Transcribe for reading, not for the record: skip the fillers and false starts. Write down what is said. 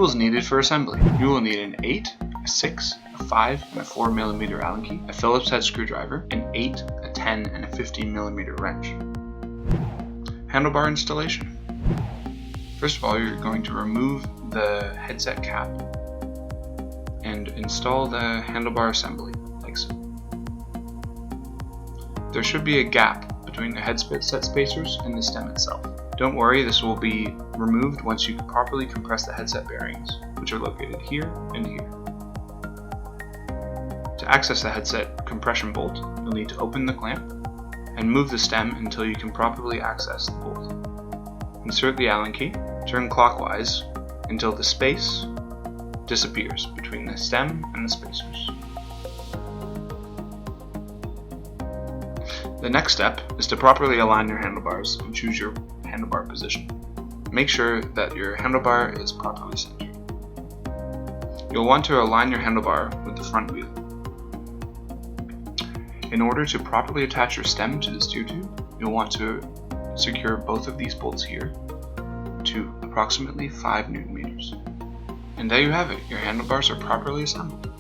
Tools needed for assembly. You will need an 8, a 6, a 5, and a 4mm Allen key, a Phillips head screwdriver, an 8, a 10, and a 15mm wrench. Handlebar installation. First of all, you're going to remove the headset cap and install the handlebar assembly, like so. There should be a gap between the headset spacers and the stem itself. Don't worry, this will be removed once you properly compress the headset bearings, which are located here and here. To access the headset compression bolt, you'll need to open the clamp and move the stem until you can properly access the bolt. Insert the Allen key, turn clockwise until the space disappears between the stem and the spacers. The next step is to properly align your handlebars and choose your handlebar position. Make sure that your handlebar is properly centered. You'll want to align your handlebar with the front wheel. In order to properly attach your stem to the steer tube, you'll want to secure both of these bolts here to approximately 5 Nm. And there you have it, your handlebars are properly assembled.